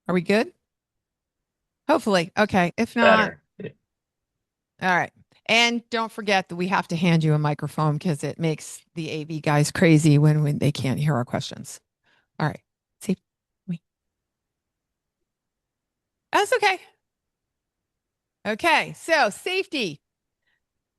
Are we good? Hopefully. Okay. If not, Better. Yeah. all right. And don't forget that we have to hand you a microphone because it makes the AV guys crazy when they can't hear our questions. All right. See, that's okay. Okay. So safety.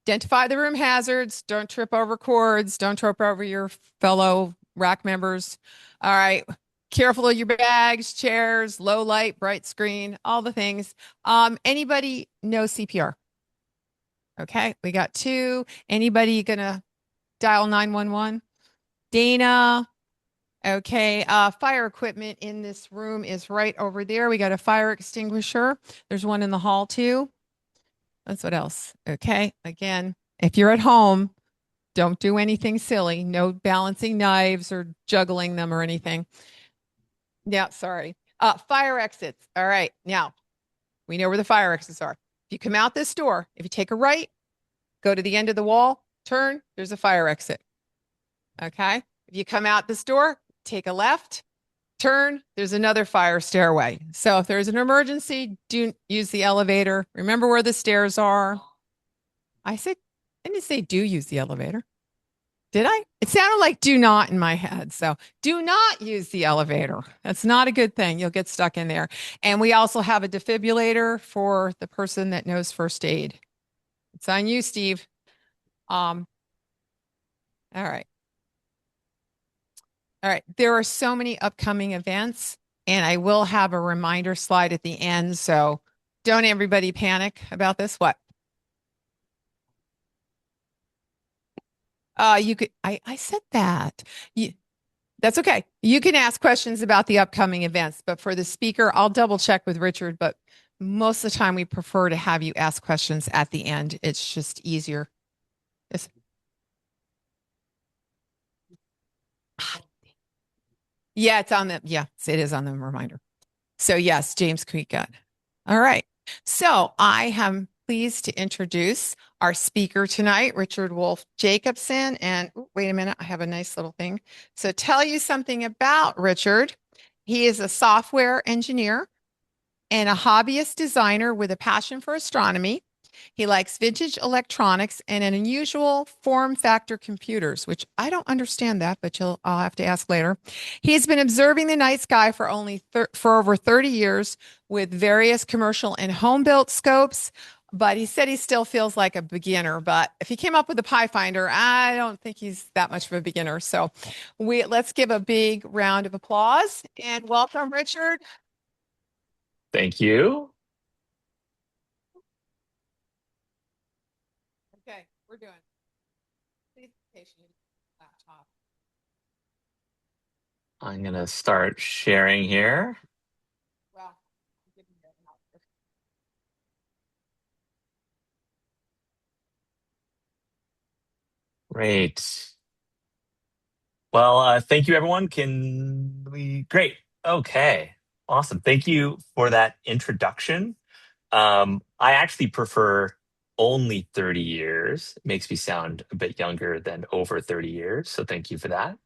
Identify the room hazards. Don't trip over cords. Don't trip over your fellow RAC members. All right. Careful of your bags, chairs, low light, bright screen, all the things. Anybody know CPR? Okay, we got two. Anybody gonna dial 911? Dana. Okay, fire equipment in this room is right over there. We got a fire extinguisher. There's one in the hall too. That's what else. Okay, again, if you're at home, don't do anything silly. No balancing knives or juggling them or anything. Yeah, sorry. Fire exits. All right, now we know where the fire exits are. If you come out this door, if you take a right, go to the end of the wall, turn, there's a fire exit. Okay. If you come out this door, take a left, turn, there's another fire stairway. So if there's an emergency, do use the elevator. Remember where the stairs are. I said, I didn't say do use the elevator. Did I? It sounded like do not in my head. So do not use the elevator. That's not a good thing. You'll get stuck in there. And we also have a defibrillator for the person that knows first aid. It's on you, Steve. Um, all right. All right. There are so many upcoming events, and I will have a reminder slide at the end. So don't everybody panic about this. What? You could, I said that. You, that's okay. You can ask questions about the upcoming events, but for the speaker, I'll double check with Richard, but most of the time we prefer to have you ask questions at the end. It's just easier. Yes. Yeah, it's on the, yeah, it is on the reminder. So yes, James Creek got. All right. So I am pleased to introduce our speaker tonight, Richard Wolff-Jacobson. And ooh, wait a minute, I have a nice little thing. So tell you something about Richard. He is a software engineer and a hobbyist designer with a passion for astronomy. He likes vintage electronics and an unusual form factor computers, which I don't understand that, but I'll have to ask later. He has been observing the night sky for for over 30 years with various commercial and home built scopes. But he said he still feels like a beginner. But if he came up with a PiFinder, I don't think he's that much of a beginner. So let's give a big round of applause and welcome Richard. Thank you. Okay, we're doing presentation laptop. I'm going to start sharing here. Well, Great. Well, thank you, everyone. Can we? Great. Okay. Awesome. Thank you for that introduction. I actually prefer only 30 years. It makes me sound a bit younger than over 30 years. So thank you for that.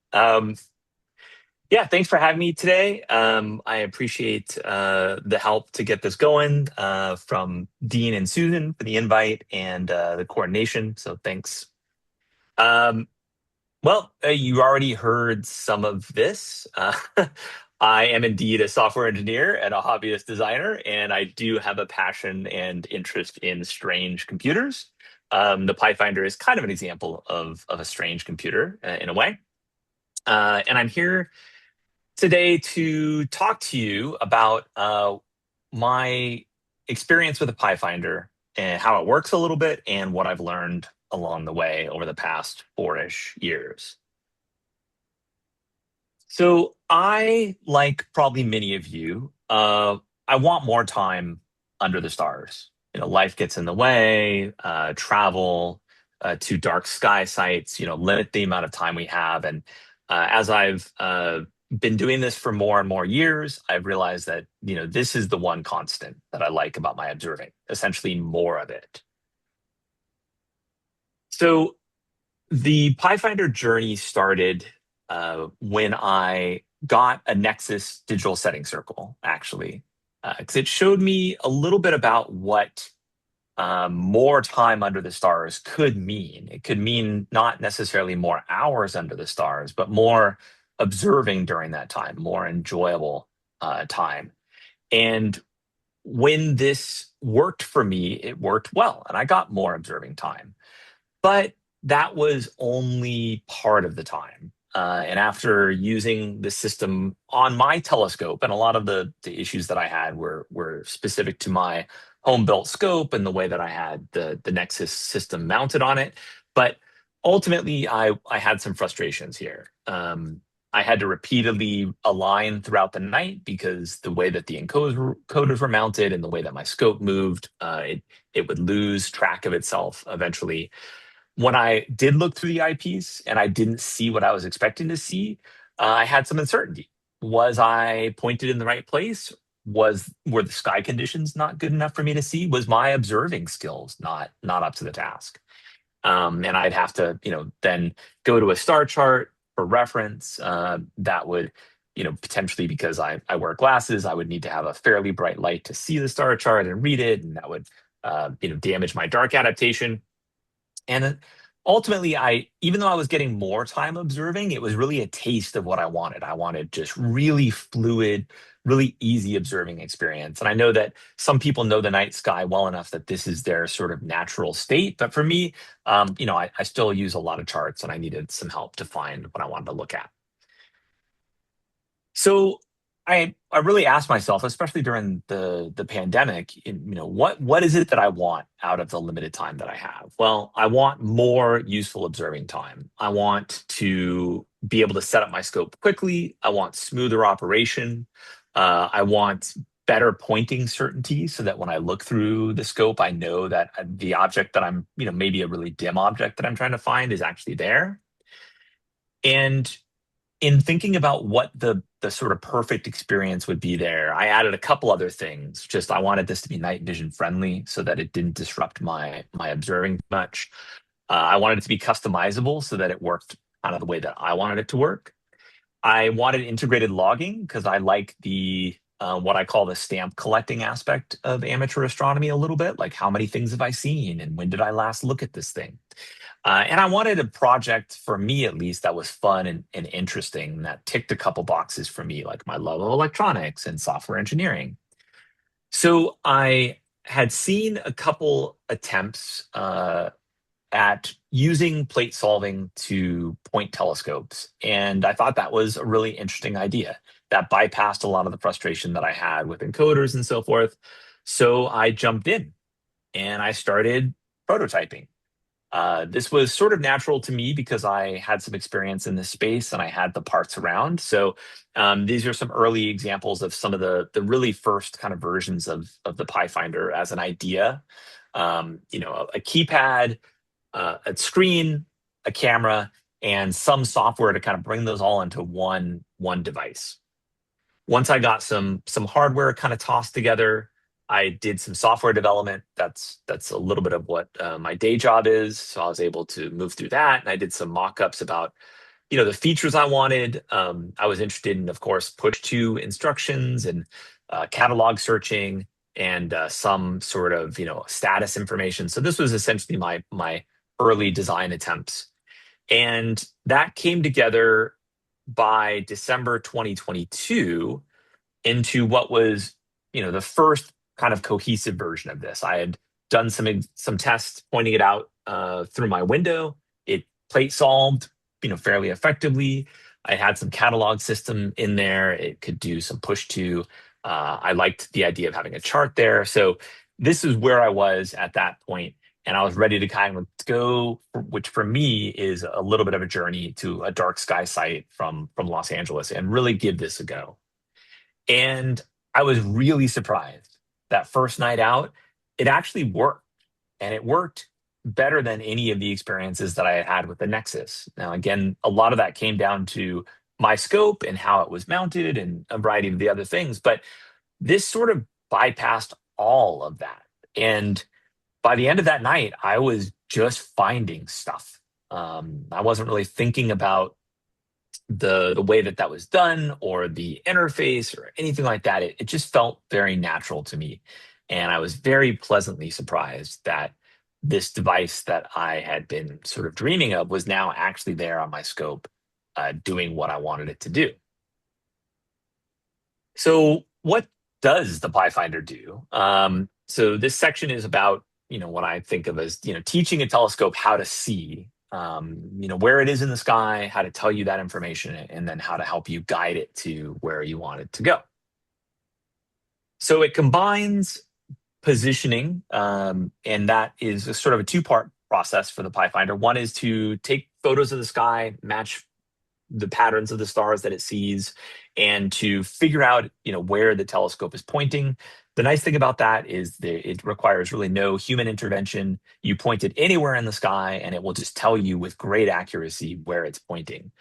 Yeah, thanks for having me today. I appreciate the help to get this going from Dean and Susan for the invite and the coordination. So thanks. Um, you already heard some of this. I am indeed a software engineer and a hobbyist designer, and I do have a passion and interest in strange computers. The PiFinder is kind of an example of a strange computer in a way. And I'm here today to talk to you about my experience with the PiFinder and how it works a little bit and what I've learned along the way over the past 4-ish years. So I, like probably many of you, I want more time under the stars. Life gets in the way, travel to dark sky sites, limit the amount of time we have. And as I've been doing this for more and more years, I've realized that, this is the one constant that I like about my observing, essentially more of it. So the PiFinder journey started when I got a Nexus digital setting circle, actually. because it showed me a little bit about what more time under the stars could mean. It could mean not necessarily more hours under the stars, but more observing during that time, more enjoyable time. And when this worked for me, it worked well, and I got more observing time. But that was only part of the time. And after using the system on my telescope, and a lot of the issues that I had were specific to my home built scope and the way that I had the Nexus system mounted on it. But ultimately, I had some frustrations here. I had to repeatedly align throughout the night because the way that the encoders were mounted and the way that my scope moved, it would lose track of itself eventually. When I did look through the eyepiece and I didn't see what I was expecting to see, I had some uncertainty. Was I pointed in the right place? Were the sky conditions not good enough for me to see? Was my observing skills not up to the task? And I'd have to, then go to a star chart for reference. That would, potentially, because I wear glasses, I would need to have a fairly bright light to see the star chart and read it, and that would, damage my dark adaptation. And ultimately, even though I was getting more time observing, it was really a taste of what I wanted. I wanted just really fluid, really easy observing experience. And I know that some people know the night sky well enough that this is their sort of natural state. But for me, I still use a lot of charts, and I needed some help to find what I wanted to look at. So I really asked myself, especially during the pandemic, what is it that I want out of the limited time that I have? Well, I want more useful observing time. I want to be able to set up my scope quickly. I want smoother operation. I want better pointing certainty so that when I look through the scope, I know that the object that I'm, maybe a really dim object that I'm trying to find is actually there. And in thinking about what the sort of perfect experience would be there, I added a couple other things. Just I wanted this to be night vision friendly so that it didn't disrupt my observing much. I wanted it to be customizable so that it worked kind of the way that I wanted it to work. I wanted integrated logging because I like the what I call the stamp collecting aspect of amateur astronomy a little bit, like how many things have I seen and when did I last look at this thing? And I wanted a project, for me at least, that was fun and interesting, that ticked a couple boxes for me, like my love of electronics and software engineering. So I had seen a couple attempts at using plate solving to point telescopes. And I thought that was a really interesting idea that bypassed a lot of the frustration that I had with encoders and so forth. So I jumped in and I started prototyping. This was sort of natural to me because I had some experience in this space and I had the parts around. So these are some early examples of some of the really first kind of versions of the PiFinder as an idea. A keypad, a screen, a camera, and some software to kind of bring those all into one device. Once I got some hardware kind of tossed together, I did some software development. That's a little bit of what my day job is. So I was able to move through that, and I did some mock-ups about the features I wanted. I was interested in, of course, push to instructions and catalog searching and some sort of status information. So this was essentially my early design attempts, and that came together by December 2022 into what was, the first kind of cohesive version of this. I had done some tests pointing it out through my window. It plate solved, fairly effectively. I had some catalog system in there. It could do some push to. I liked the idea of having a chart there. So this is where I was at that point, and I was ready to kind of go, which for me is a little bit of a journey to a dark sky site from Los Angeles and really give this a go. And I was really surprised that first night out, it actually worked. And it worked better than any of the experiences that I had had with the Nexus. Now, again, a lot of that came down to my scope and how it was mounted and a variety of the other things. But this sort of bypassed all of that. And by the end of that night, I was just finding stuff. I wasn't really thinking about the way that that was done or the interface or anything like that. It just felt very natural to me. And I was very pleasantly surprised that this device that I had been sort of dreaming of was now actually there on my scope, doing what I wanted it to do. So, what does the PiFinder do? So, this section is about what I think of as teaching a telescope how to see, where it is in the sky, how to tell you that information, and then how to help you guide it to where you want it to go. So, it combines positioning, and that is a sort of a two-part process for the PiFinder. One is to take photos of the sky, match the patterns of the stars that it sees, and to figure out where the telescope is pointing. The nice thing about that is that it requires really no human intervention. You point it anywhere in the sky and it will just tell you with great accuracy where it's pointing.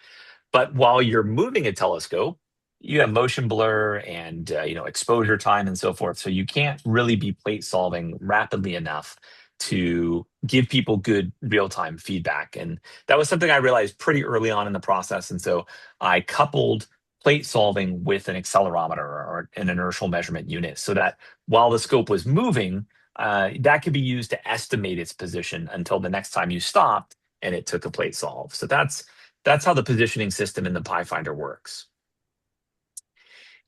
But while you're moving a telescope, you have motion blur and exposure time and so forth. So you can't really be plate solving rapidly enough to give people good real time feedback. And that was something I realized pretty early on in the process. And so I coupled plate solving with an accelerometer or an inertial measurement unit so that while the scope was moving, that could be used to estimate its position until the next time you stopped and it took a plate solve. So that's how the positioning system in the PiFinder works.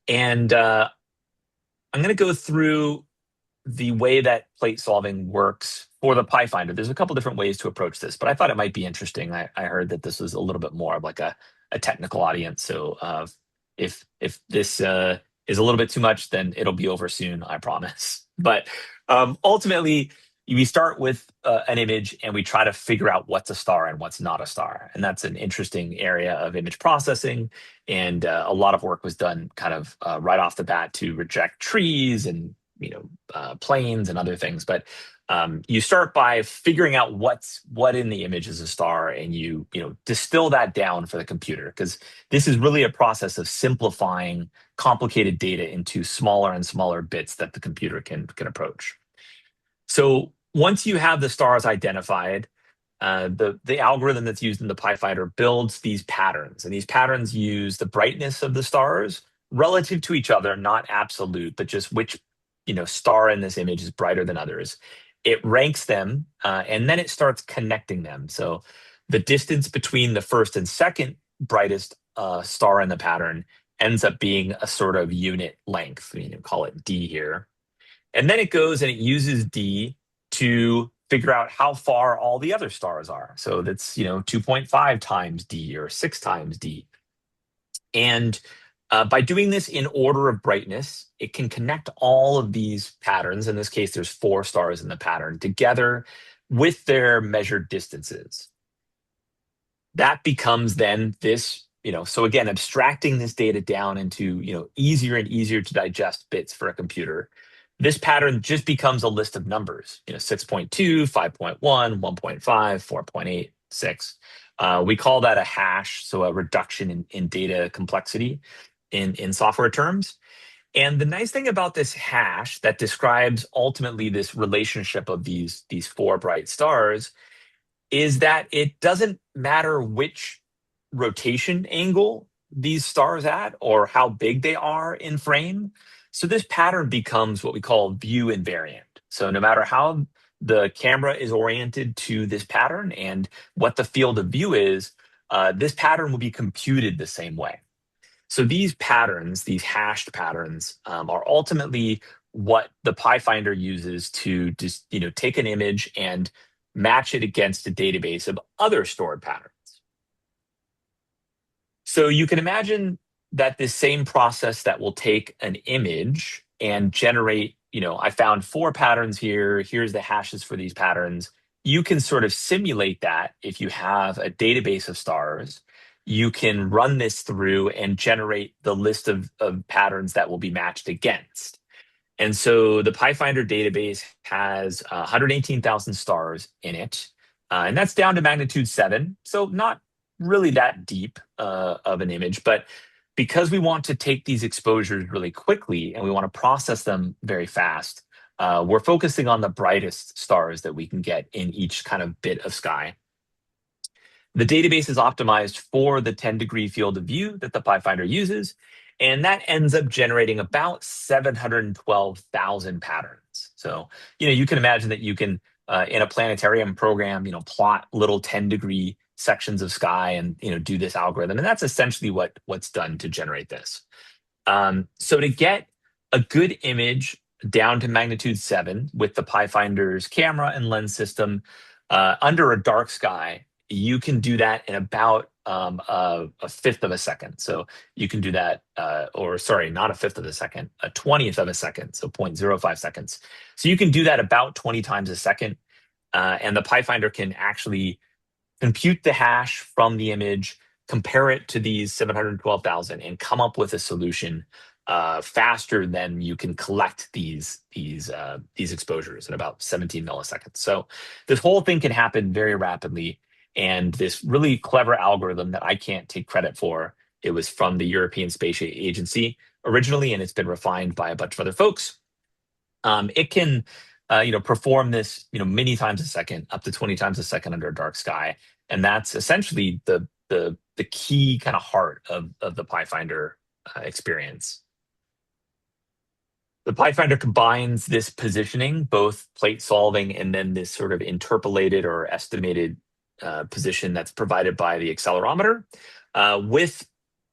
And I'm going to go through the way that plate solving works for the PiFinder. There's a couple different ways to approach this, but I thought it might be interesting. I heard that this was a little bit more of like a technical audience. So if this is a little bit too much, then it'll be over soon, I promise. But ultimately, we start with an image and we try to figure out what's a star and what's not a star. And that's an interesting area of image processing. And a lot of work was done kind of right off the bat to reject trees and planes and other things. But you start by figuring out what in the image is a star, and you distill that down for the computer, because this is really a process of simplifying complicated data into smaller and smaller bits that the computer can approach. So once you have the stars identified, the algorithm that's used in the PiFinder builds these patterns, and these patterns use the brightness of the stars relative to each other, not absolute, but just which star in this image is brighter than others. It ranks them, and then it starts connecting them. So the distance between the first and second brightest star in the pattern ends up being a sort of unit length. Call it D here. And then it goes and it uses D to figure out how far all the other stars are. So that's 2.5 times D or 6 times D. And by doing this in order of brightness, it can connect all of these patterns. In this case, there's 4 stars in the pattern together with their measured distances. That becomes then this, so again, abstracting this data down into, easier and easier to digest bits for a computer. This pattern just becomes a list of numbers, 6.2, 5.1, 1.5, 4.8, 6. We call that a hash, so a reduction in data complexity in software terms. And the nice thing about this hash that describes ultimately this relationship of these 4 bright stars is that it doesn't matter which rotation angle these stars at or how big they are in frame. So this pattern becomes what we call view invariant. So no matter how the camera is oriented to this pattern and what the field of view is, this pattern will be computed the same way. So these patterns, these hashed patterns, are ultimately what the PiFinder uses to just take an image and match it against a database of other stored patterns. So you can imagine that this same process that will take an image and generate, I found 4 patterns here. Here's the hashes for these patterns. You can sort of simulate that if you have a database of stars. You can run this through and generate the list of patterns that will be matched against. And so the PiFinder database has 118,000 stars in it, and that's down to magnitude 7. So not really that deep of an image, but because we want to take these exposures really quickly and we want to process them very fast, we're focusing on the brightest stars that we can get in each kind of bit of sky. The database is optimized for the 10-degree field of view that the PiFinder uses, and that ends up generating about 712,000 patterns. So, you can imagine that you can, in a planetarium program, plot little 10-degree sections of sky and, do this algorithm. And that's essentially what's done to generate this. So to get a good image down to magnitude 7 with the PiFinder's camera and lens system under a dark sky, you can do that in about a fifth of a second. So you can do that, or sorry, not a fifth of a second, a 20th of a second, so 0.05 seconds. So you can do that about 20 times a second. And the PiFinder can actually compute the hash from the image, compare it to these 712,000, and come up with a solution faster than you can collect these exposures in about 17 milliseconds. So this whole thing can happen very rapidly. And this really clever algorithm that I can't take credit for, it was from the European Space Agency originally, and it's been refined by a bunch of other folks. It can perform this, many times a second, up to 20 times a second under a dark sky. And that's essentially the key kind of heart of the PiFinder experience. The PiFinder combines this positioning, both plate solving and then this sort of interpolated or estimated position that's provided by the accelerometer, with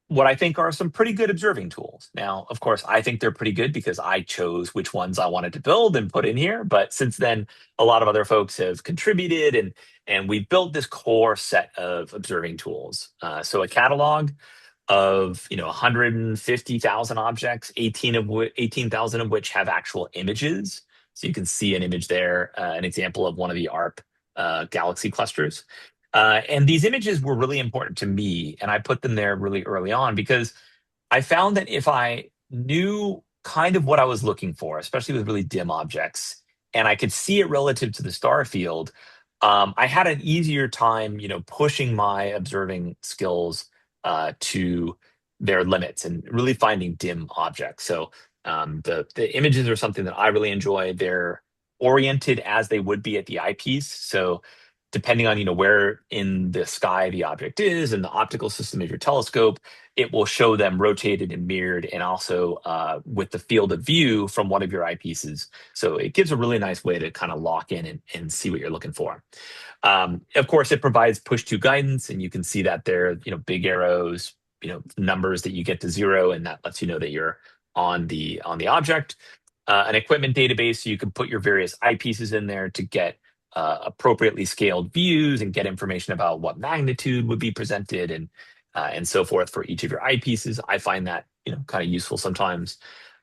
what I think are some pretty good observing tools. Now, of course, I think they're pretty good because I chose which ones I wanted to build and put in here. But since then, a lot of other folks have contributed, and we've built this core set of observing tools. So a catalog of 150,000 objects, 18,000 of which have actual images. So you can see an image there, an example of one of the ARP galaxy clusters. And these images were really important to me, and I put them there really early on because I found that if I knew kind of what I was looking for, especially with really dim objects, and I could see it relative to the star field, I had an easier time, pushing my observing skills to their limits and really finding dim objects. So the images are something that I really enjoy. They're oriented as they would be at the eyepiece. So depending on where in the sky the object is and the optical system of your telescope, it will show them rotated and mirrored, and also with the field of view from one of your eyepieces. So it gives a really nice way to kind of lock in and see what you're looking for. Of course, it provides push-to guidance, and you can see that there, big arrows, numbers that you get to 0, and that lets you know that you're on the object. An equipment database, so you can put your various eyepieces in there to get appropriately scaled views and get information about what magnitude would be presented, and so forth for each of your eyepieces. I find that kind of useful sometimes.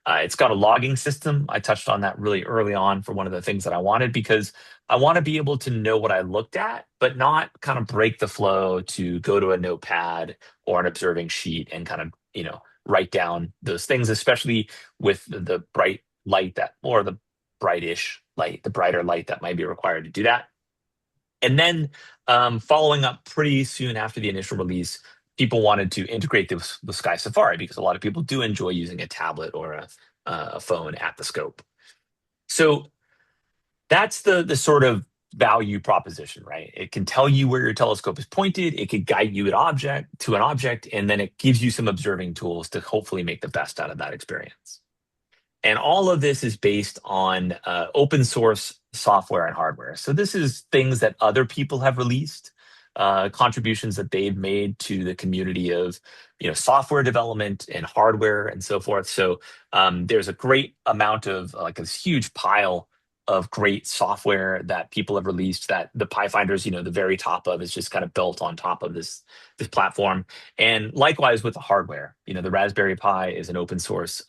It's got a logging system. I touched on that really early on for one of the things that I wanted, because I want to be able to know what I looked at, but not kind of break the flow to go to a notepad or an observing sheet and kind of, write down those things, especially with the bright light or the brightish light, the brighter light that might be required to do that. And then following up pretty soon after the initial release, people wanted to integrate this with Sky Safari, because a lot of people do enjoy using a tablet or a phone at the scope. So that's the sort of value proposition, right? It can tell you where your telescope is pointed, it could guide you to an object, and then it gives you some observing tools to hopefully make the best out of that experience. And all of this is based on open source software and hardware. So this is things that other people have released, contributions that they've made to the community of software development and hardware and so forth. So there's a great amount of this huge pile of great software that people have released that the PiFinder's, the very top of, is just kind of built on top of this platform. And likewise with the hardware, the Raspberry Pi is an open source,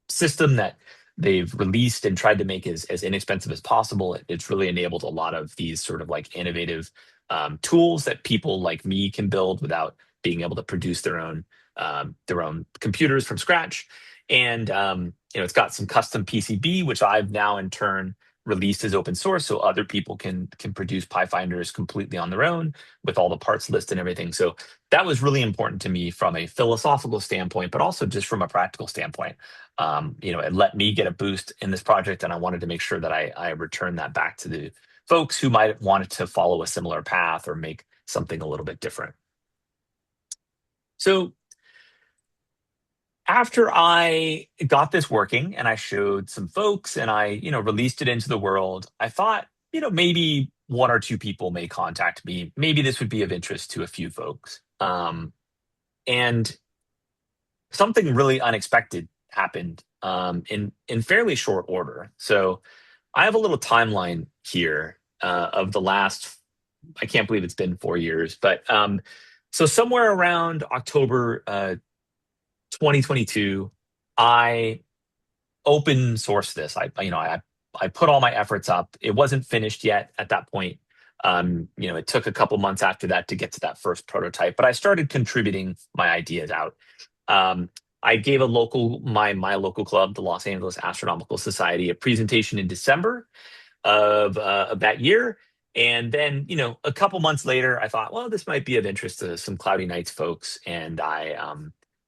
system that they've released and tried to make as inexpensive as possible. It's really enabled a lot of these sort of innovative tools that people like me can build without being able to produce their own computers from scratch. And it's got some custom PCB, which I've now in turn released as open source, so other people can produce PiFinders completely on their own with all the parts list and everything. So that was really important to me from a philosophical standpoint, but also just from a practical standpoint. It let me get a boost in this project, and I wanted to make sure that I return that back to folks who might want to follow a similar path or make something a little bit different. So after I got this working and I showed some folks and I, released it into the world, I thought, maybe one or two people may contact me. Maybe this would be of interest to a few folks. And something really unexpected happened in fairly short order. So I have a little timeline here of the last. I can't believe it's been 4 years, but so somewhere around October 2022, I open sourced this. I put all my efforts up. It wasn't finished yet at that point. It took a couple months after that to get to that first prototype, but I started contributing my ideas out. I gave my local club, the Los Angeles Astronomical Society, a presentation in December of that year. And then, a couple months later, I thought, well, this might be of interest to some Cloudy Nights folks. And I,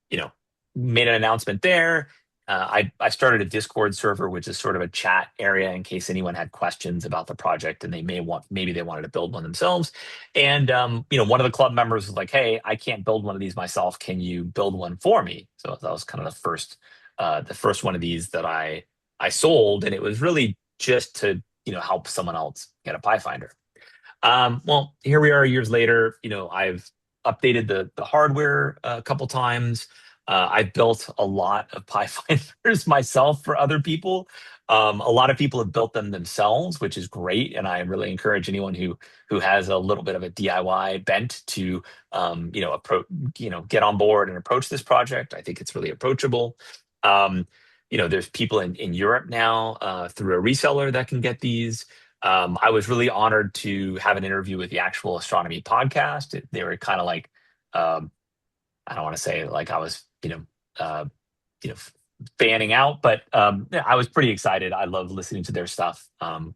you know, made an announcement there. I started a Discord server, which is sort of a chat area in case anyone had questions about the project and maybe they wanted to build one themselves. And, one of the club members was like, hey, I can't build one of these myself. Can you build one for me? So that was kind of the first one of these that I sold. And it was really just to, help someone else get a PiFinder. Well, here we are years later. I've updated the hardware a couple times. I've built a lot of PiFinders myself for other people. A lot of people have built them themselves, which is great, and I really encourage anyone who has a little bit of a DIY bent to, get on board and approach this project. I think it's really approachable. There's people in Europe now through a reseller that can get these. I was really honored to have an interview with the actual astronomy podcast. They were kind of like, I don't want to say like I was, uh, you know, fanning out, but yeah, I was pretty excited. I love listening to their stuff.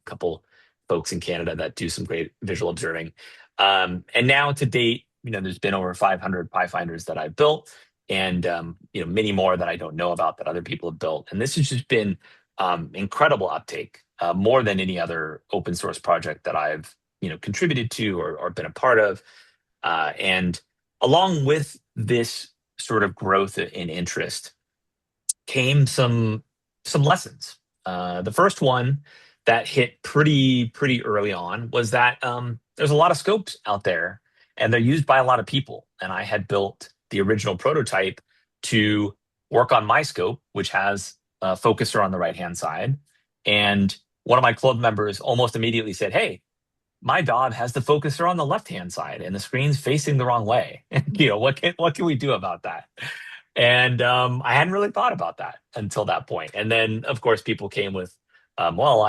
Couple folks in Canada that do some great visual observing. And now to date, there's been over 500 PiFinders that I've built, and many more that I don't know about that other people have built. And this has just been incredible uptake, more than any other open source project that I've contributed to or been a part of. And along with this sort of growth in interest came some lessons. The first one that hit pretty early on was that there's a lot of scopes out there, and they're used by a lot of people. And I had built the original prototype to work on my scope, which has a focuser on the right hand side. And one of my club members almost immediately said, "Hey, my Dob has the focuser on the left hand side and the screen's facing the wrong way. What can we do about that?" And I hadn't really thought about that until that point. And then, of course, people came with, well,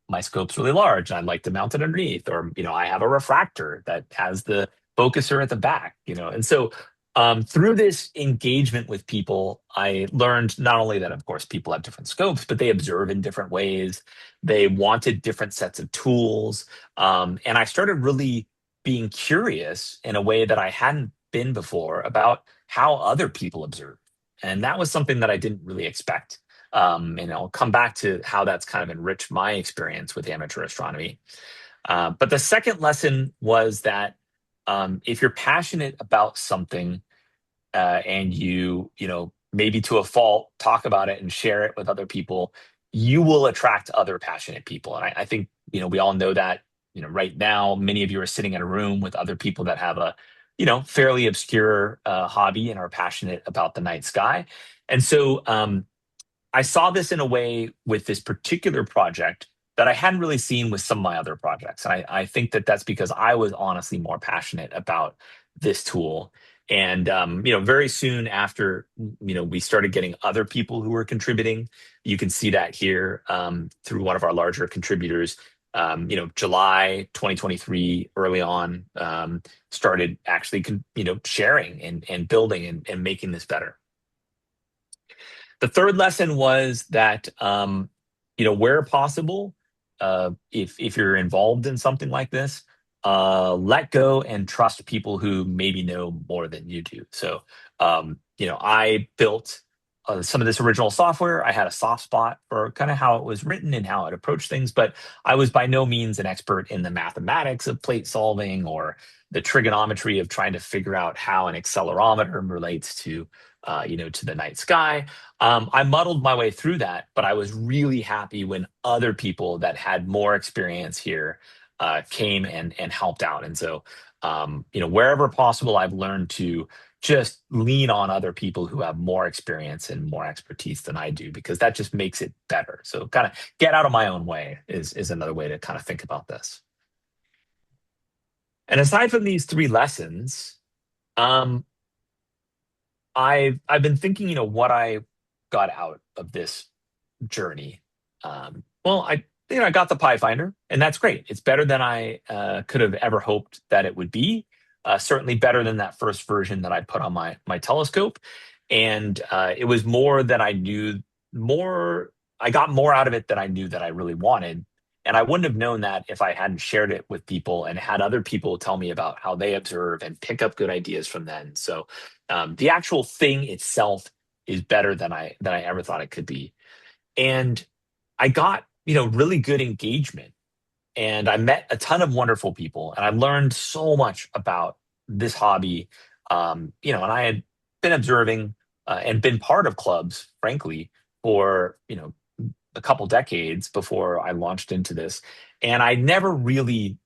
my scope's really large, and I'd like to mount it underneath, or I have a refractor that has the focuser at the back. And so through this engagement with people, I learned not only that, of course, people have different scopes, but they observe in different ways. They wanted different sets of tools, and I started really being curious in a way that I hadn't been before about how other people observe. And that was something that I didn't really expect. And I'll come back to how that's kind of enriched my experience with amateur astronomy. But the second lesson was that if you're passionate about something, and maybe to a fault, talk about it and share it with other people, you will attract other passionate people. And I think, we all know that, right now, many of you are sitting in a room with other people that have a, fairly obscure hobby and are passionate about the night sky. And so I saw this in a way with this particular project that I hadn't really seen with some of my other projects. And I think that that's because I was honestly more passionate about this tool. And very soon after, we started getting other people who were contributing. You can see that here through one of our larger contributors. July 2023, early on, started actually, sharing and building and making this better. The third lesson was that, where possible, if you're involved in something like this, let go and trust people who maybe know more than you do. So, I built some of this original software. I had a soft spot for kind of how it was written and how it approached things, but I was by no means an expert in the mathematics of plate solving or the trigonometry of trying to figure out how an accelerometer relates to, to the night sky. I muddled my way through that, but I was really happy when other people that had more experience here came and helped out. And so, wherever possible, I've learned to just lean on other people who have more experience and more expertise than I do, because that just makes it better. So kind of get out of my own way is another way to kind of think about this. And aside from these three lessons, um, I've been thinking, what I got out of this journey. Well, I got the PiFinder, and that's great. It's better than I could have ever hoped that it would be. Certainly better than that first version that I put on my telescope, and it was more than I knew. More, I got more out of it than I knew that I really wanted, and I wouldn't have known that if I hadn't shared it with people and had other people tell me about how they observe and pick up good ideas from them. So, the actual thing itself is better than I ever thought it could be. And I got, really good engagement, and I met a ton of wonderful people, and I learned so much about this hobby. And I had been observing and been part of clubs, frankly, for, a couple decades before I launched into this. And I never really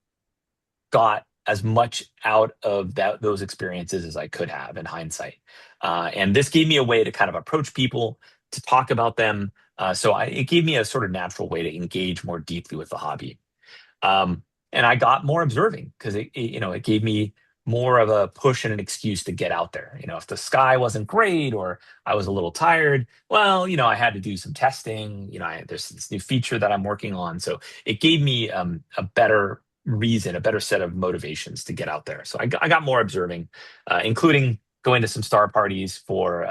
got as much out of those experiences as I could have in hindsight. And this gave me a way to kind of approach people, to talk about them. It gave me a sort of natural way to engage more deeply with the hobby. Um, and I got more observing because it gave me more of a push and an excuse to get out there. If the sky wasn't great or I was a little tired, well, I had to do some testing. There's this new feature that I'm working on, so it gave me a better reason, a better set of motivations to get out there. So I got more observing, including going to some star parties for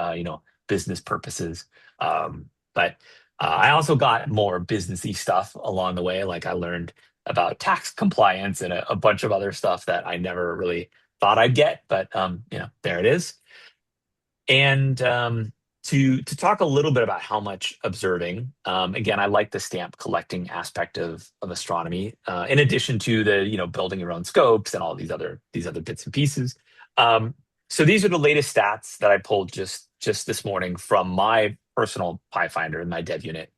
business purposes. But I also got more businessy stuff along the way. Like I learned about tax compliance and a bunch of other stuff that I never really thought I'd get, but there it is. And to talk a little bit about how much observing, again, I like the stamp collecting aspect of astronomy, in addition to the building your own scopes and all these other bits and pieces. So these are the latest stats that I pulled just this morning from my personal PiFinder in my dev unit.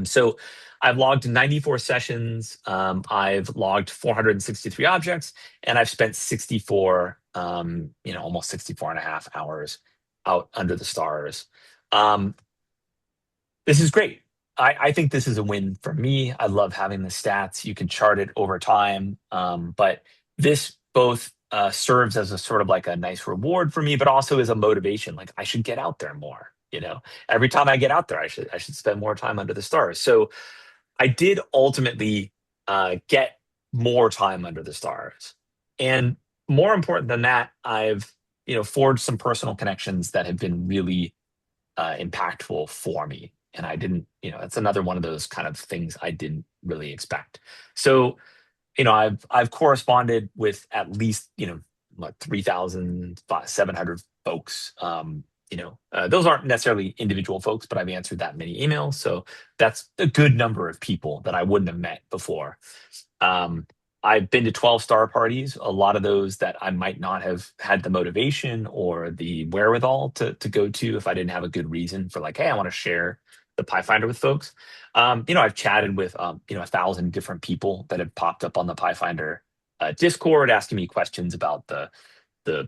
So I've logged 94 sessions. I've logged 463 objects, and I've spent 64, almost 64 and a half hours out under the stars. Um, this is great. I think this is a win for me. I love having the stats. You can chart it over time, but this both serves as a sort of like a nice reward for me, but also as a motivation. Like I should get out there more. Every time I get out there, I should spend more time under the stars. So I did ultimately get more time under the stars, and more important than that, I've forged some personal connections that have been really impactful for me. And I didn't, it's another one of those kind of things I didn't really expect. So, I've corresponded with at least, what, 3,700 folks. Those aren't necessarily individual folks, but I've answered that many emails. So that's a good number of people that I wouldn't have met before. I've been to 12 star parties, a lot of those that I might not have had the motivation or the wherewithal to go to if I didn't have a good reason for like, hey, I want to share the PiFinder with folks. I've chatted with 1,000 different people that have popped up on the PiFinder Discord asking me questions about the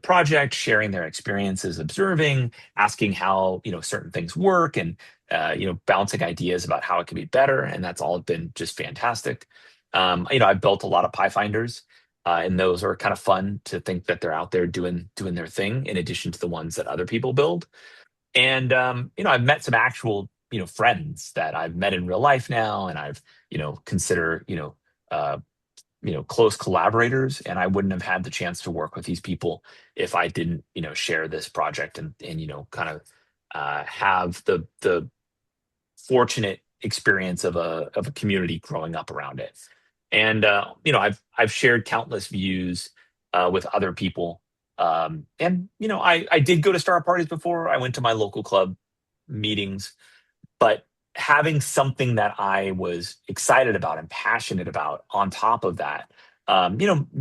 project, sharing their experiences, observing, asking how certain things work, and bouncing ideas about how it can be better. And that's all been just fantastic. I've built a lot of PiFinders, and those are kind of fun to think that they're out there doing their thing in addition to the ones that other people build. And I've met some actual friends that I've met in real life now, and I've consider uh, close collaborators, and I wouldn't have had the chance to work with these people if I didn't share this project and kind of have the fortunate experience of a community growing up around it. And I've shared countless views with other people. And I did go to star parties before. I went to my local club meetings, but having something that I was excited about and passionate about on top of that,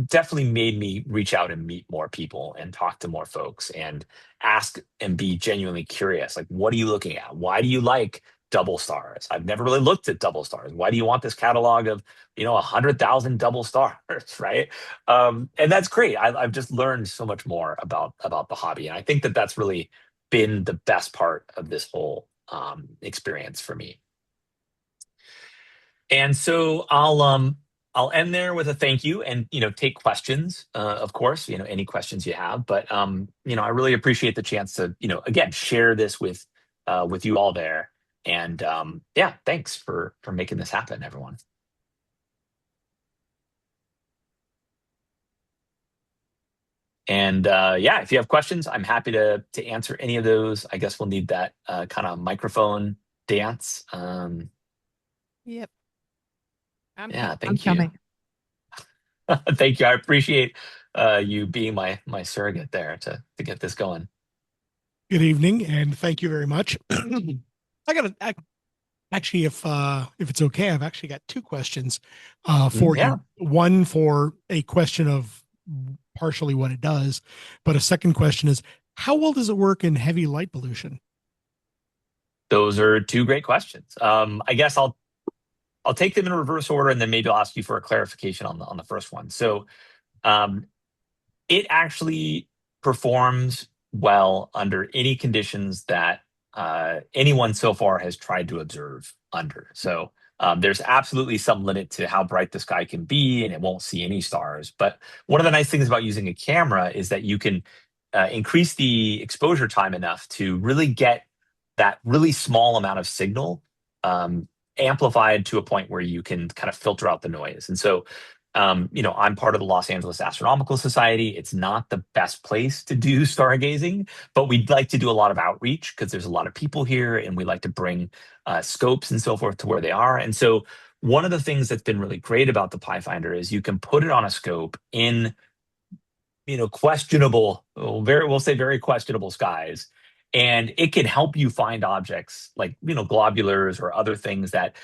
definitely made me reach out and meet more people and talk to more folks and ask and be genuinely curious. Like, what are you looking at? Why do you like double stars? I've never really looked at double stars. Why do you want this catalog of, 100,000 double stars, right? And that's great. I've just learned so much more about the hobby, and I think that that's really been the best part of this whole experience for me. And so I'll end there with a thank you, and take questions, of course, any questions you have. But I really appreciate the chance to again share this with you all there. And yeah, thanks for making this happen, everyone. And yeah, if you have questions, I'm happy to answer any of those. I guess we'll need that kind of microphone dance. Yep. Yeah, I'm thank you. coming. Thank you. I appreciate you being my surrogate there to get this going. Good evening, and thank you very much. I got to actually, if it's okay, I've actually got two questions for Yeah, you. One for a question of partially what it does, but a second question is how well does it work in heavy light pollution? those are two great questions. I guess I'll take them in reverse order, and then maybe I'll ask you for a clarification on the first one. So um, it actually performs well under any conditions that anyone so far has tried to observe under. So there's absolutely some limit to how bright the sky can be, and it won't see any stars. But one of the nice things about using a camera is that you can increase the exposure time enough to really get that really small amount of signal um, amplified to a point where you can kind of filter out the noise. And so I'm part of the Los Angeles Astronomical Society. It's not the best place to do stargazing, but we'd like to do a lot of outreach because there's a lot of people here, and we like to bring scopes and so forth to where they are. And so one of the things that's been really great about the PiFinder is you can put it on a scope in questionable, we'll say very questionable skies, and it can help you find objects like globulars or other things that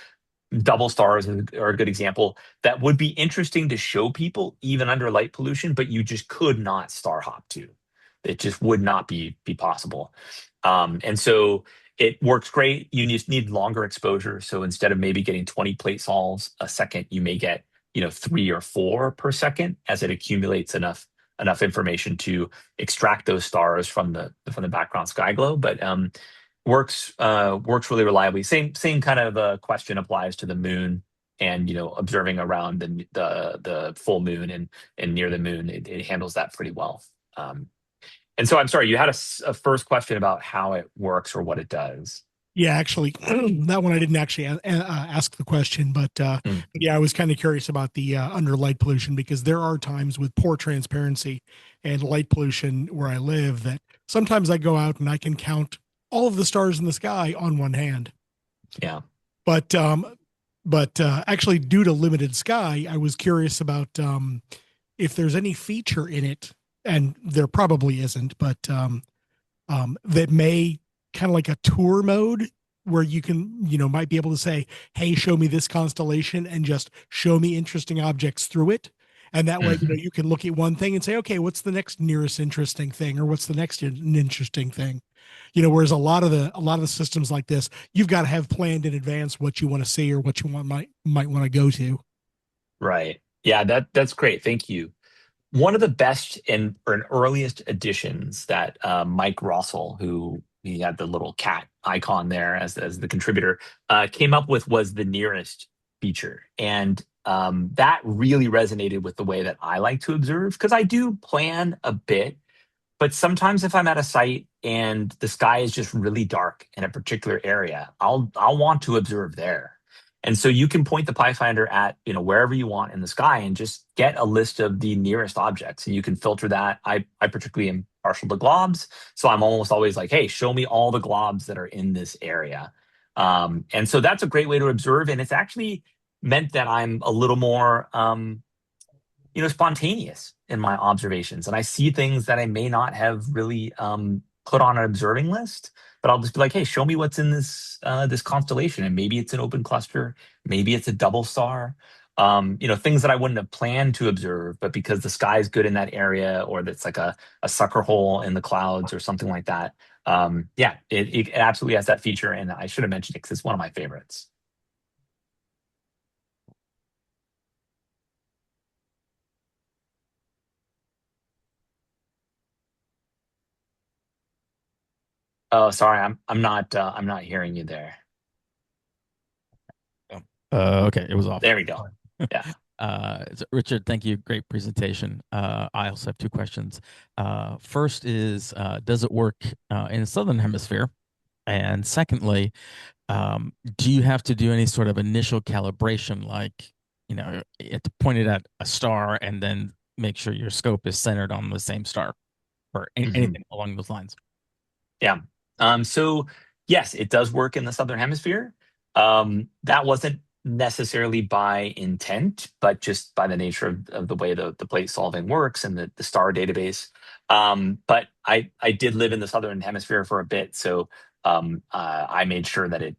double stars are a good example that would be interesting to show people even under light pollution, but you just could not star hop to. It just would not be possible. And so it works great. You just need longer exposure. So instead of maybe getting 20 plate sols a second, you may get 3 or 4 per second as it accumulates enough information to extract those stars from the background sky glow. But works really reliably. Same kind of question applies to the moon, and observing around the full moon and near the moon. It handles that pretty well. And so I'm sorry, you had a first question about how it works or what it does. Yeah, actually, that one I didn't actually ask the question, but Mm. yeah, I was kind of curious about the under light pollution because there are times with poor transparency and light pollution where I live that sometimes I go out and I can count all of the stars in the sky on one hand. Yeah. But actually, due to limited sky, I was curious about if there's any feature in it, and there probably isn't, but that may kind of like a tour mode where you can, might be able to say, hey, show me this constellation and just show me interesting objects through it. And that way, Mhm. you can look at one thing and say, okay, what's the next nearest interesting thing, or what's the next interesting thing? Whereas a lot of the systems like this, you've got to have planned in advance what you want to see or what you might want to go to. Right. Yeah, that's great. Thank you. One of the best and earliest additions that Mike Russell, who he had the little cat icon there as the contributor, came up with was the nearest feature. And that really resonated with the way that I like to observe because I do plan a bit, but sometimes if I'm at a site and the sky is just really dark in a particular area, I'll want to observe there. And so you can point the PiFinder at wherever you want in the sky and just get a list of the nearest objects, and you can filter that. I particularly am partial to globs, so I'm almost always like, hey, show me all the globs that are in this area. And so that's a great way to observe, and it's actually meant that I'm a little more spontaneous in my observations, and I see things that I may not have really put on an observing list but I'll just be like, hey, show me what's in this constellation, and maybe it's an open cluster, maybe it's a double star. Things that I wouldn't have planned to observe, but because the sky is good in that area, or that's like a sucker hole in the clouds or something like that. Yeah, it absolutely has that feature, and I should have mentioned it because it's one of my favorites. Oh, sorry, I'm not hearing you there. Okay, it was off. There we go. Yeah. Richard, thank you. Great presentation. I also have two questions. First is, does it work in the Southern Hemisphere? And secondly, do you have to do any sort of initial calibration, like, you have to point it at a star and then make sure your scope is centered on the same star, or anything along those lines? Yeah. So yes, it does work in the Southern Hemisphere. That wasn't necessarily by intent, but just by the nature of the way the plate solving works and the star database. But I did live in the Southern Hemisphere for a bit, so I made sure that it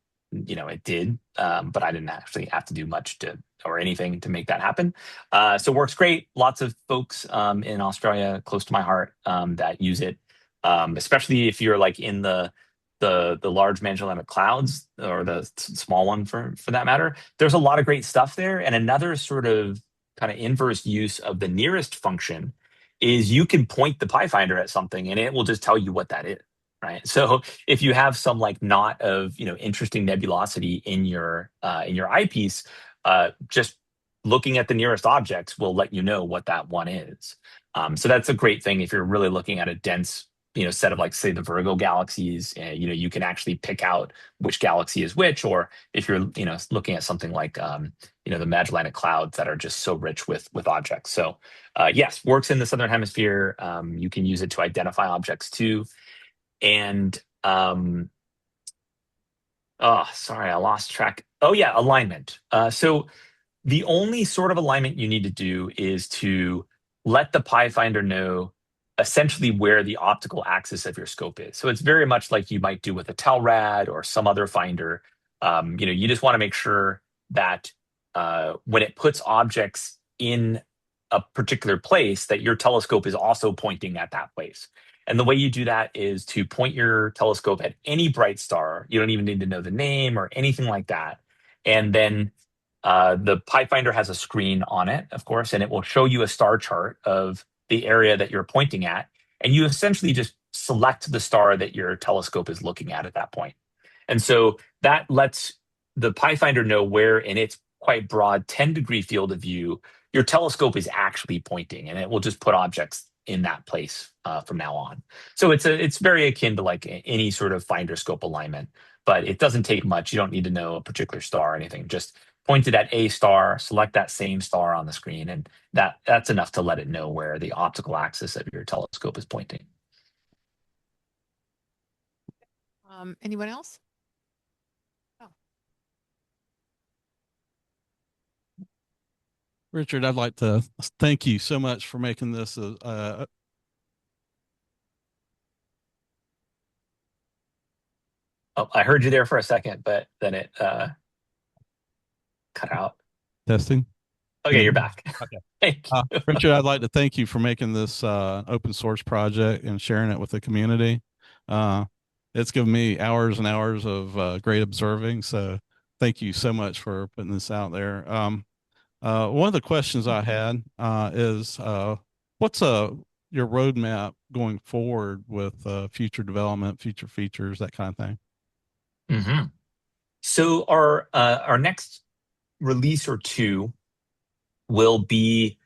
did, but I didn't actually have to do much or anything to make that happen. So it works great. Lots of folks in Australia, close to my heart, that use it. Especially if you're like in the large Magellanic Clouds, or the small one for that matter. There's a lot of great stuff there. And another sort of kind of inverse use of the nearest function is you can point the PiFinder at something and it will just tell you what that is, right? So if you have some like knot of interesting nebulosity in your eyepiece, just looking at the nearest objects will let you know what that one is. So that's a great thing if you're really looking at a dense set of, like, say, the Virgo galaxies. You can actually pick out which galaxy is which, or if you're looking at something like the Magellanic Clouds that are just so rich with objects. So yes, works in the Southern Hemisphere. You can use it to identify objects too. And oh, sorry, I lost track. Oh yeah, alignment. So the only sort of alignment you need to do is to let the PiFinder know essentially where the optical axis of your scope is. So it's very much like you might do with a Telrad or some other finder. You just want to make sure that when it puts objects in a particular place, that your telescope is also pointing at that place. And the way you do that is to point your telescope at any bright star. You don't even need to know the name or anything like that. And then the PiFinder has a screen on it, of course, and it will show you a star chart of the area that you're pointing at. And you essentially just select the star that your telescope is looking at that point. And so that lets the PiFinder know where, in its quite broad 10-degree field of view, your telescope is actually pointing, and it will just put objects in that place from now on. So it's very akin to like any sort of finder scope alignment, but it doesn't take much. You don't need to know a particular star or anything. Just point it at a star, select that same star on the screen, and that's enough to let it know where the optical axis of your telescope is pointing. Anyone else? Oh. Richard, I'd like to thank you so much for making this Oh, I heard you there for a second, but then it cut out. testing. Okay, you're back. Okay. Thank you. Richard, I'd like to thank you for making this open source project and sharing it with the community. It's given me hours and hours of great observing. So thank you so much for putting this out there. One of the questions I had is what's your roadmap going forward with future development, future features, that kind of thing? Mm-hmm. So our next release or two will be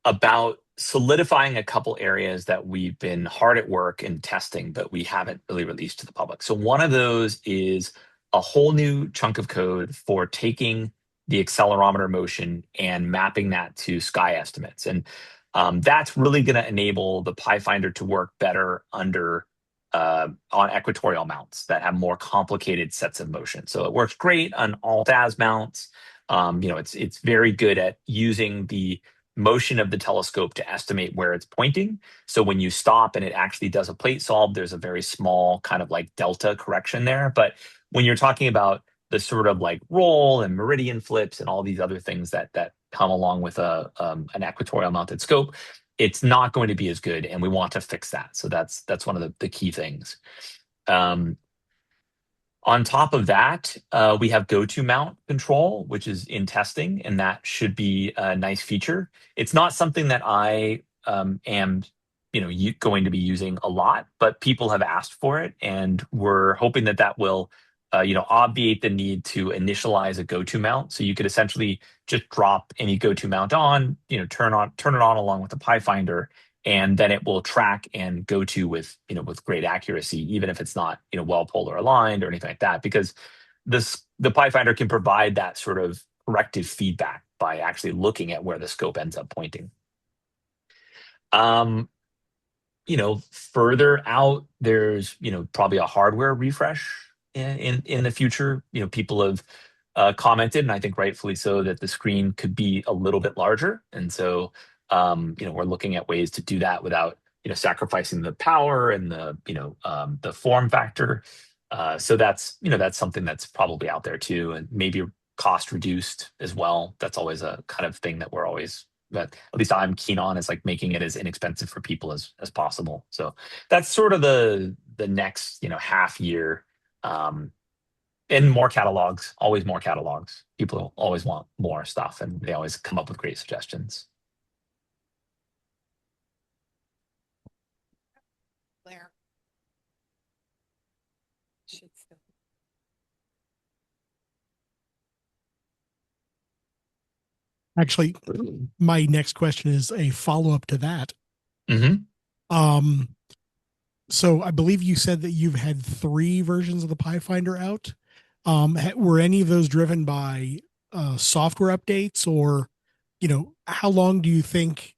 about solidifying a couple areas that we've been hard at work in testing, but we haven't really released to the public. So one of those is a whole new chunk of code for taking the accelerometer motion and mapping that to sky estimates. And that's really going to enable the PiFinder to work better on equatorial mounts that have more complicated sets of motion. So it works great on alt-az mounts. It's very good at using the motion of the telescope to estimate where it's pointing. So when you stop and it actually does a plate solve, there's a very small kind of like delta correction there. But when you're talking about the sort of like roll and meridian flips and all these other things that come along with an equatorial mounted scope, it's not going to be as good, and we want to fix that. So that's one of the key things. On top of that, we have go-to mount control, which is in testing, and that should be a nice feature. It's not something that I am, going to be using a lot, but people have asked for it, and we're hoping that that will, obviate the need to initialize a go-to mount. So you could essentially just drop any go-to mount on, turn it on along with the PiFinder, and then it will track and go to with great accuracy, even if it's not well polar aligned or anything like that, because the PiFinder can provide that sort of corrective feedback by actually looking at where the scope ends up pointing. Further out, there's probably a hardware refresh in the future. People have commented, and I think rightfully so, that the screen could be a little bit larger, and so we're looking at ways to do that without sacrificing the power and the form factor. So that's something that's probably out there too, and maybe cost reduced as well. That's always a kind of thing that at least I'm keen on, is like making it as inexpensive for people as possible. So that's sort of the next half year. And more catalogs, always more catalogs. People always want more stuff, and they always come up with great suggestions. Blair. Should still. Actually, my next question is a follow-up to that. Mm-hmm. So I believe you said that you've had 3 versions of the PiFinder out. Were any of those driven by software updates, or how long do you think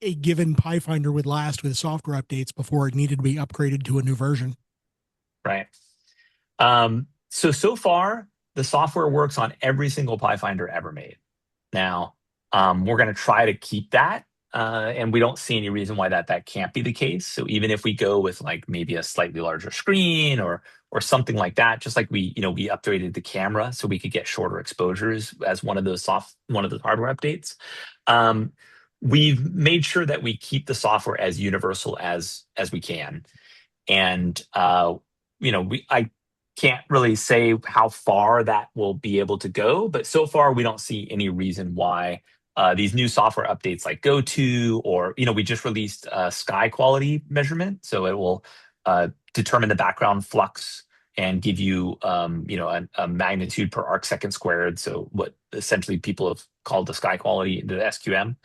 a given PiFinder would last with software updates before it needed to be upgraded to a new version? Right. So far, the software works on every single PiFinder ever made. Now, we're going to try to keep that, and we don't see any reason why that can't be the case. So even if we go with like maybe a slightly larger screen or something like that, just like we upgraded the camera so we could get shorter exposures as one of those hardware updates. We've made sure that we keep the software as universal as we can, and I can't really say how far that will be able to go, but so far we don't see any reason why these new software updates like GoTo, or we just released a sky quality measurement, so it will determine the background flux and give you a magnitude per arc second squared. So what essentially people have called the sky quality, the SQM.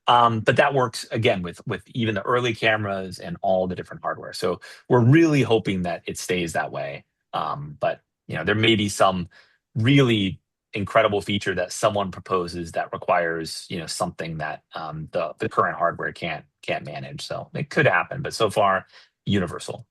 But that works again with even the early cameras and all the different hardware. So we're really hoping that it stays that way. But there may be some really incredible feature that someone proposes that requires something that the current hardware can't manage. So it could happen, but so far, universal.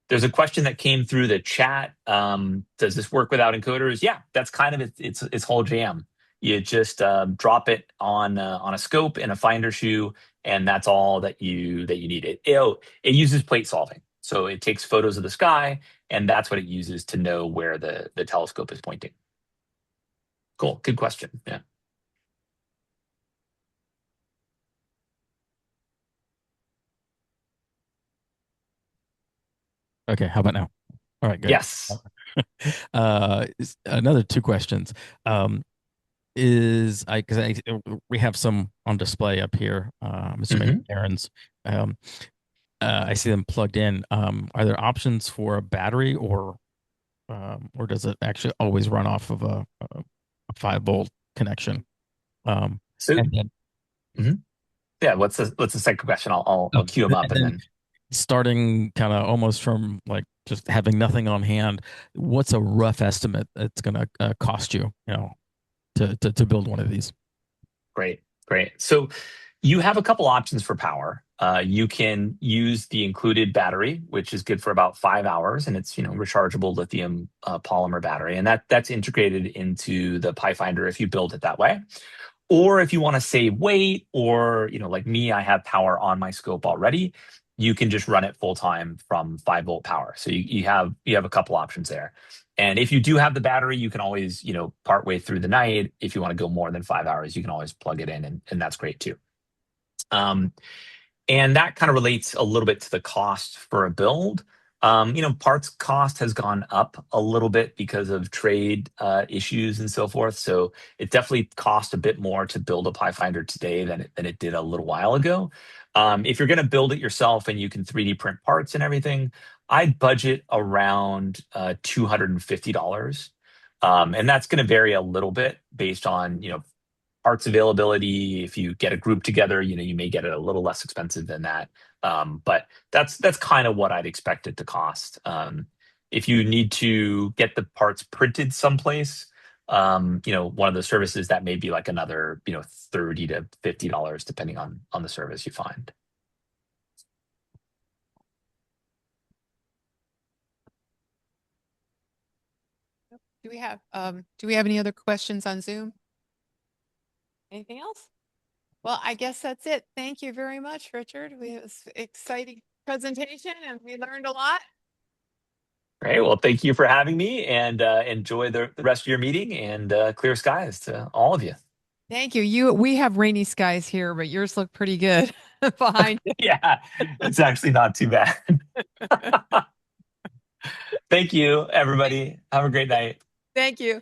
There's a question that came through the chat. Does this work without encoders? Yeah, that's kind of its whole jam. You just drop it on a scope in a finder shoe, and that's all that you need. It uses plate solving, so it takes photos of the sky, and that's what it uses to know where the telescope is pointing. Cool, good question. Yeah. Okay, how about now? All right, good. Yes. Another 2 questions. Because we have some on display up here. I'm assuming Aaron's. I see them plugged in. Are there options for a battery, or does it actually always run off of a 5-volt connection? And then, yeah. What's the second question? I'll queue them up and then. Starting kind of almost from like just having nothing on hand, what's a rough estimate that's going to cost you, to build one of these? Great. So You have a couple options for power. You can use the included battery, which is good for about 5 hours, and it's rechargeable lithium polymer battery, and that's integrated into the PiFinder if you build it that way. Or if you want to save weight, or like me, I have power on my scope already. You can just run it full time from 5-volt power. So you have a couple options there. And if you do have the battery, you can always part way through the night. If you want to go more than 5 hours, you can always plug it in, and that's great too. And that kind of relates a little bit to the cost for a build. Parts cost has gone up a little bit because of trade issues and so forth. So it definitely costs a bit more to build a PiFinder today than it did a little while ago. If you're going to build it yourself and you can 3D print parts and everything, I'd budget around $250. And that's going to vary a little bit based on parts availability. If you get a group together, you may get it a little less expensive than that. But that's kind of what I'd expect it to cost. If you need to get the parts printed someplace, one of the services that may be like another, $30 to $50, depending on the service you find. Do we have any other questions on Zoom? Anything else? Well, I guess that's it. Thank you very much, Richard. We had this exciting presentation and we learned a lot. Great. Well, thank you for having me, and enjoy the rest of your meeting, and clear skies to all of you. Thank you. We have rainy skies here, but yours look pretty good behind you. Yeah, it's actually not too bad. Thank you, everybody. Have a great night. Thank you.